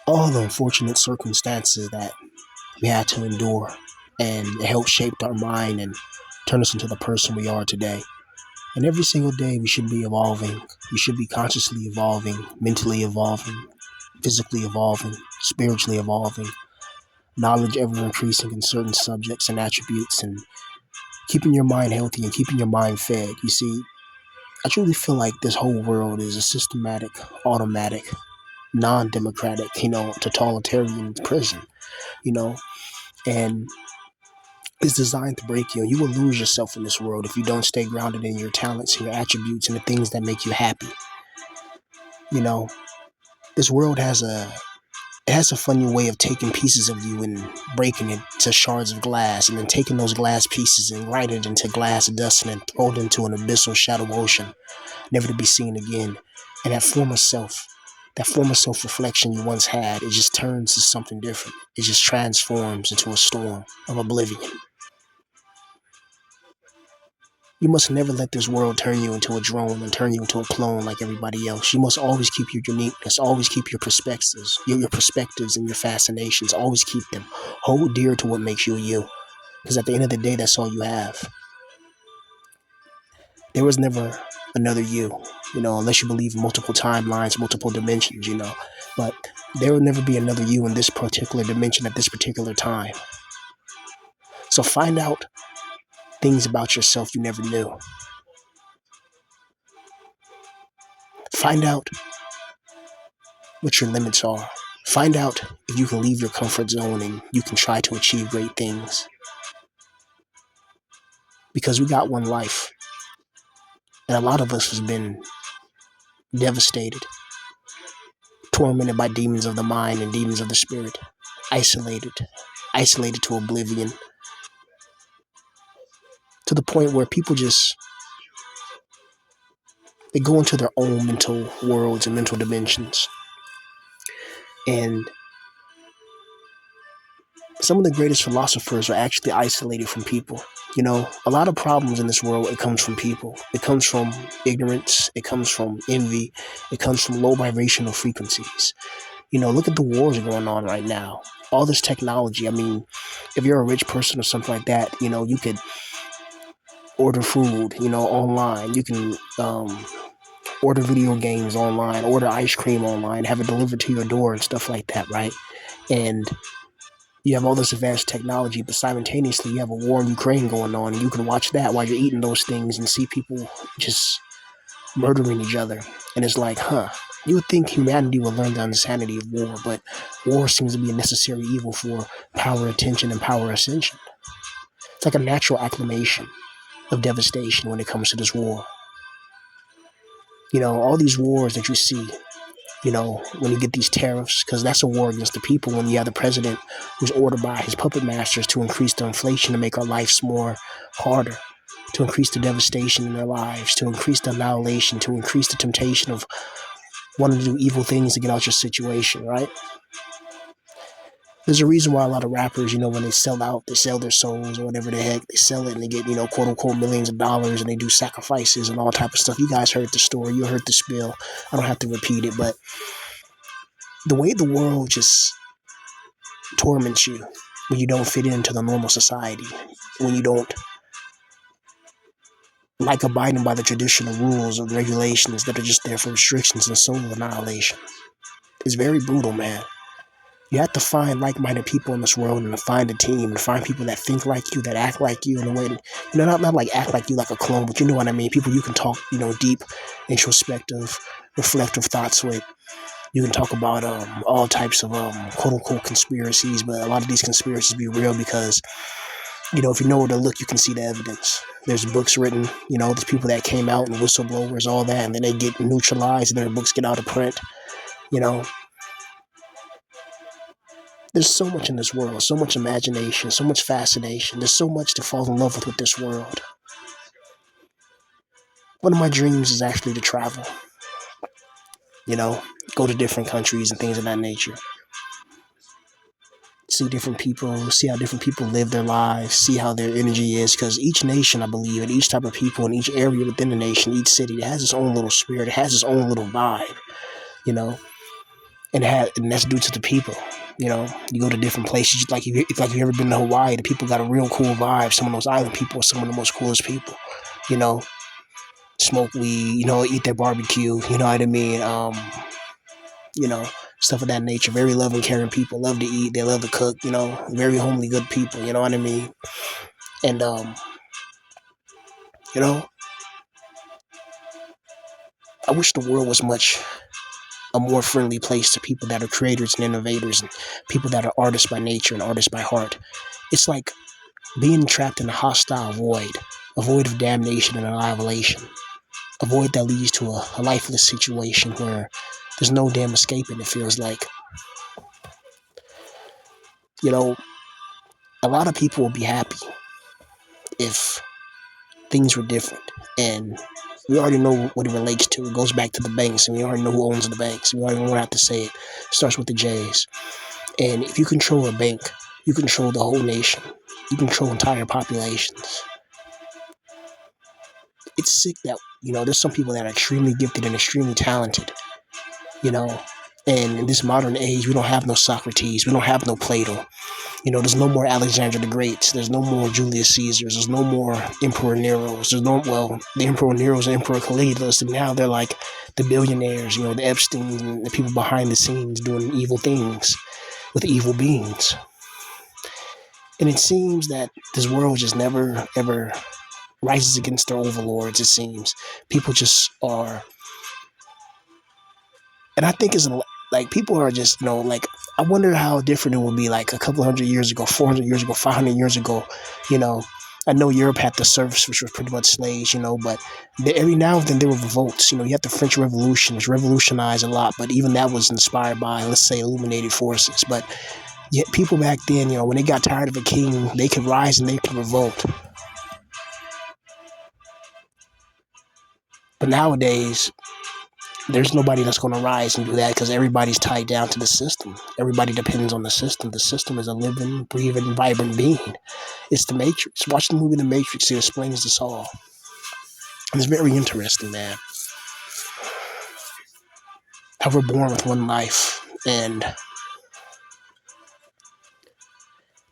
all the unfortunate circumstances that we had to endure, and it helped shape our mind and turn us into the person we are today. And every single day we should be evolving. We should be consciously evolving, mentally evolving, physically evolving, spiritually evolving, knowledge ever increasing in certain subjects and attributes, and keeping your mind healthy and keeping your mind fed. You see, I truly feel like this whole world is a systematic, automatic, non-democratic, totalitarian prison, you know, and it's designed to break you. And you will lose yourself in this world if you don't stay grounded in your talents and your attributes and the things that make you happy. You know, this world has a funny way of taking pieces of you and breaking it to shards of glass, and then taking those glass pieces and writing it into glass dust and then throw it into an abyssal shadow ocean, never to be seen again. And that former self reflection you once had, it just turns to something different. It just transforms into a storm of oblivion. You must never let this world turn you into a drone and turn you into a clone like everybody else. You must always keep your uniqueness, always keep your perspectives and your fascinations, always keep them. Hold dear to what makes you you. Because at the end of the day, that's all you have. There was never another you, unless you believe in multiple timelines, multiple dimensions, But there will never be another you in this particular dimension at this particular time. So find out things about yourself you never knew. Find out what your limits are. Find out if you can leave your comfort zone and you can try to achieve great things. Because we got one life, and a lot of us has been devastated, tormented by demons of the mind and demons of the spirit, isolated, isolated to oblivion, to the point where people just they go into their own mental worlds and mental dimensions. And some of the greatest philosophers are actually isolated from people. A lot of problems in this world, it comes from people. It comes from ignorance. It comes from envy. It comes from low vibrational frequencies. Look at the wars going on right now. All this technology. I mean, if you're a rich person or something like that, you could order food, online. You can order video games online, order ice cream online, have it delivered to your door and stuff like that, right? And you have all this advanced technology, but simultaneously you have a war in Ukraine going on, and you can watch that while you're eating those things and see people just murdering each other. And it's like, you would think humanity would learn the insanity of war, but war seems to be a necessary evil for power attention and power ascension. It's like a natural acclimation of devastation when it comes to this war. All these wars that you see, when you get these tariffs, because that's a war against the people. When you have the president who's ordered by his puppet masters to increase the inflation, to make our lives more harder, to increase the devastation in their lives, to increase the annihilation, to increase the temptation of wanting to do evil things to get out your situation, right? There's a reason why a lot of rappers, when they sell out, they sell their souls or whatever the heck, they sell it and they get, quote unquote millions of dollars, and they do sacrifices and all type of stuff. You guys heard the story, you heard the spill. I don't have to repeat it, but the way the world just torments you when you don't fit into the normal society, when you don't like abiding by the traditional rules or regulations that are just there for restrictions and soul annihilation. It's very brutal, man. You have to find like-minded people in this world, and to find a team and find people that think like you, that act like you in a way that, not like act like you like a clone, but you know what I mean. People you can talk, deep, introspective, reflective thoughts with. You can talk about all types of quote unquote conspiracies, but a lot of these conspiracies be real because if you know where to look, you can see the evidence. There's books written, there's people that came out and whistleblowers, all that, and then they get neutralized and their books get out of print. You know, there's so much in this world, so much imagination, so much fascination. There's so much to fall in love with this world. One of my dreams is actually to travel, you know, go to different countries and things of that nature. See different people, see how different people live their lives, see how their energy is. Because each nation, I believe, and each type of people in each area within the nation, each city, it has its own little spirit, it has its own little vibe, you know. and that's due to the people. You know, you go to different places, like you've ever been to Hawaii. The people got a real cool vibe. Some of those island people are some of the most coolest people. You know, smoke weed. You know, eat their barbecue. You know what I mean? You know, stuff of that nature. Very loving, caring people. Love to eat. They love to cook. You know, very homely, good people. You know what I mean? And you know, I wish the world was much a more friendly place to people that are creators and innovators and people that are artists by nature and artists by heart. It's like being trapped in a hostile void, a void of damnation and annihilation, a void that leads to a lifeless situation where there's no damn escaping. It feels like, you know, a lot of people would be happy if things were different. And we already know what it relates to. It goes back to the banks, and we already know who owns the banks. We already won't have to say it. It starts with the J's. And if you control a bank, you control the whole nation. You control entire populations. It's sick that, you know, there's some people that are extremely gifted and extremely talented, you know. And in this modern age, we don't have no Socrates. We don't have no Plato. You know, there's no more Alexander the Great. There's no more Julius Caesars. There's no more Emperor Neros. There's no, well, the Emperor Neros and Emperor Caligula, and now they're like the billionaires, you know, the Epstein and the people behind the scenes doing evil things with evil beings. And it seems that this world just never, ever rises against their overlords, it seems. People just are. And I think it's like people are just, you know, like, I wonder how different it would be like a couple hundred years ago, 400 years ago, 500 years ago, you know. I know Europe had the serfs, which was pretty much slaves, you know, but every now and then there were revolts. You know, you had the French Revolution, which revolutionized a lot, but even that was inspired by, let's say, illuminated forces. But yet people back then, you know, when they got tired of a king, they could rise and they could revolt. But nowadays, there's nobody that's going to rise and do that because everybody's tied down to the system. Everybody depends on the system. The system is a living, breathing, vibrant being. It's the Matrix. Watch the movie The Matrix. It explains this all. And it's very interesting, man. How we're born with one life, and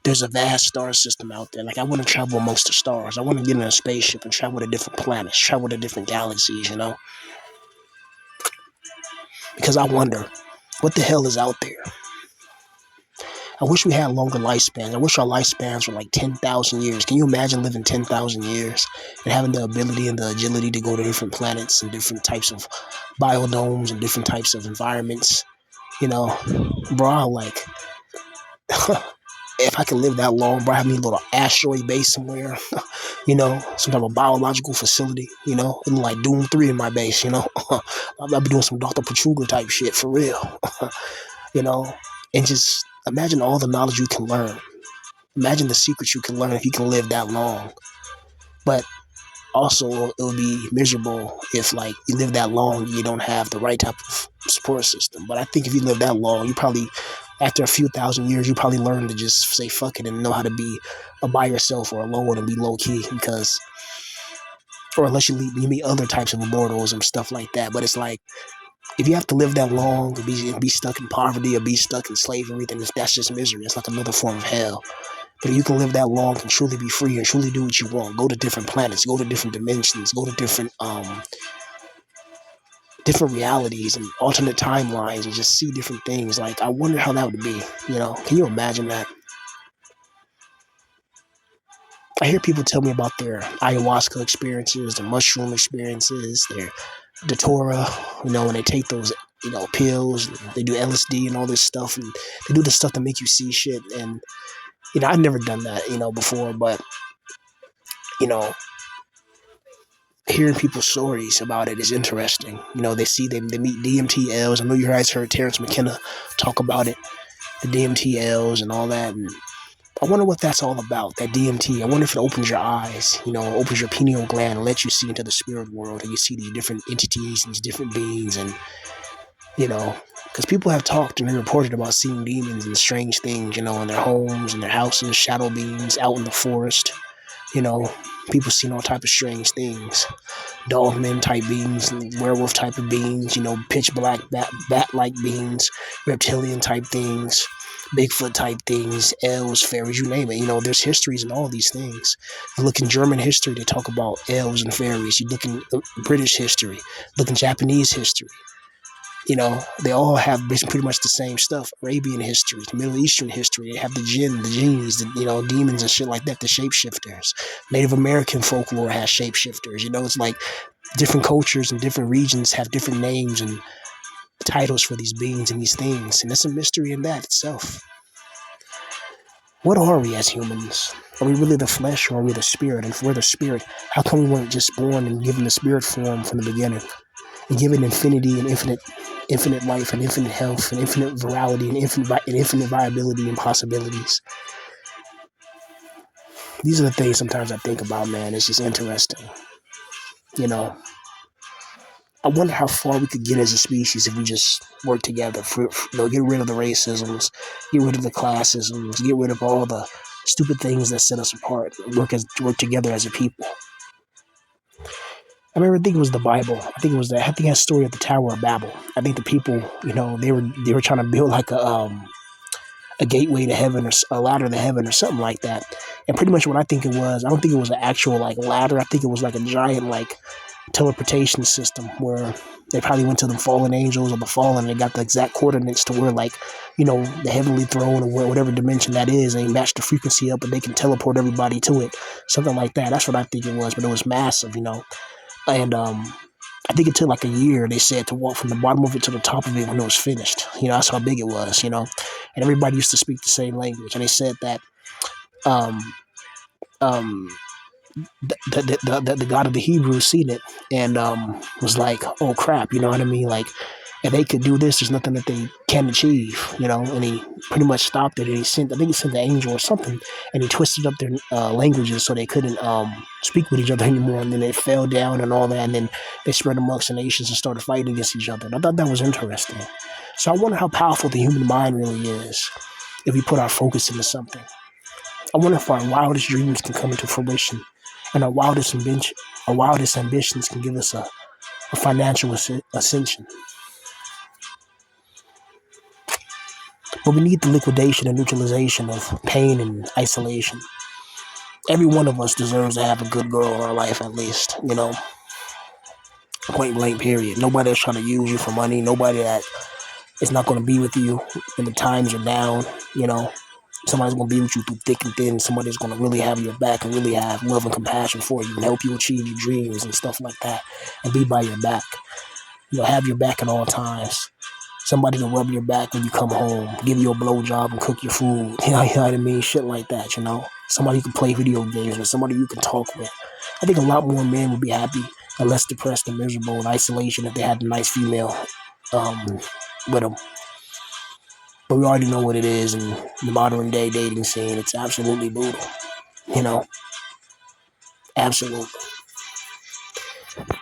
there's a vast star system out there. Like, I want to travel amongst the stars. I want to get in a spaceship and travel to different planets, travel to different galaxies, you know? Because I wonder, what the hell is out there? I wish we had longer lifespans. I wish our lifespans were like 10,000 years. Can you imagine living 10,000 years and having the ability and the agility to go to different planets and different types of biodomes and different types of environments? You know, bro, like, if I could live that long, bro, have me a little asteroid base somewhere, you know, some type of biological facility, you know, and like Doom 3 in my base, you know. I'll be doing some Dr. Petruga type shit for real, you know, and just imagine all the knowledge you can learn. Imagine the secrets you can learn if you can live that long. But also, it would be miserable if, like, you live that long, you don't have the right type of support system. But I think if you live that long, you probably, after a few thousand years, you probably learn to just say fuck it and know how to be by yourself or alone and be low key, because, or unless you meet other types of immortals and stuff like that. But it's like, if you have to live that long and be stuck in poverty or be stuck in slavery, then that's just misery. It's like another form of hell. But if you can live that long and truly be free and truly do what you want, go to different planets, go to different dimensions, go to different realities and alternate timelines and just see different things. Like, I wonder how that would be, you know? Can you imagine that? I hear people tell me about their ayahuasca experiences, their mushroom experiences, their datura, you know, when they take those, you know, pills, they do LSD and all this stuff, and they do the stuff to make you see shit. And, you know, I've never done that, you know, before, but, you know, hearing people's stories about it is interesting. You know, they meet DMTLs. I know you guys heard Terrence McKenna talk about it, the DMTLs and all that. And I wonder what that's all about, that DMT. I wonder if it opens your eyes, you know, opens your pineal gland and lets you see into the spirit world, and you see these different entities and these different beings. And, you know, because people have talked and they reported about seeing demons and strange things, you know, in their homes and their houses, shadow beings out in the forest, You know, people seen all type of strange things. Dogmen type beings, werewolf type of beings, pitch black bat like beings, reptilian type things, Bigfoot type things, elves, fairies, you name it. There's histories in all these things. You look in German history, they talk about elves and fairies. You look in British history, look in Japanese history. They all have pretty much the same stuff. Arabian history, Middle Eastern history, they have the jinn, the genies, demons and shit like that, the shapeshifters. Native American folklore has shapeshifters. It's like different cultures and different regions have different names and titles for these beings and these things. And it's a mystery in that itself. What are we as humans? Are we really the flesh or are we the spirit? And if we're the spirit, how come we weren't just born and given the spirit form from the beginning? And given infinity and infinite life and infinite health and infinite virality and infinite viability and possibilities. These are the things sometimes I think about, man. It's just interesting. I wonder how far we could get as a species if we just work together. Get rid of the racisms, get rid of the classisms, get rid of all the stupid things that set us apart. Work together as a people. I think it was the Bible. I think that story of the Tower of Babel. I think the people, they were trying to build like a gateway to heaven or a ladder to heaven or something like that. And pretty much what I think it was, I don't think it was an actual like ladder. I think it was like a giant like teleportation system where they probably went to the fallen angels or the fallen and they got the exact coordinates to where like, the heavenly throne or whatever dimension that is, and they match the frequency up and they can teleport everybody to it. Something like that. That's what I think it was, but it was massive, And I think it took like a year, they said, to walk from the bottom of it to the top of it when it was finished. That's how big it was, And everybody used to speak the same language. And they said that um, um, the God of the Hebrews seen it and was like, oh crap, you know what I mean? Like, if they could do this, there's nothing that they can achieve, and he pretty much stopped it. And I think he sent the angel or something, and he twisted up their languages so they couldn't speak with each other anymore. And then they fell down and all that, and then they spread amongst the nations and started fighting against each other. And I thought that was interesting. So I wonder how powerful the human mind really is if we put our focus into something. I wonder if our wildest dreams can come into fruition, and our wildest ambitions can give us a financial ascension. But we need the liquidation and neutralization of pain and isolation. Every one of us deserves to have a good girl in our life, at least, point blank period. Nobody that's trying to use you for money. Nobody that is not going to be with you when the times are down. Somebody's going to be with you through thick and thin. Somebody's going to really have your back and really have love and compassion for you and help you achieve your dreams and stuff like that and be by your back. Have your back at all times. Somebody to rub your back when you come home, give you a blowjob and cook your food. You know what I mean? Shit like that, Somebody you can play video games with, somebody you can talk with. I think a lot more men would be happy and less depressed and miserable in isolation if they had a nice female with them. But we already know what it is in the modern day dating scene. It's absolutely brutal, Absolutely.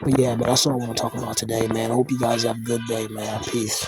But yeah, that's all I want to talk about today, man. I hope you guys have a good day, man. Peace.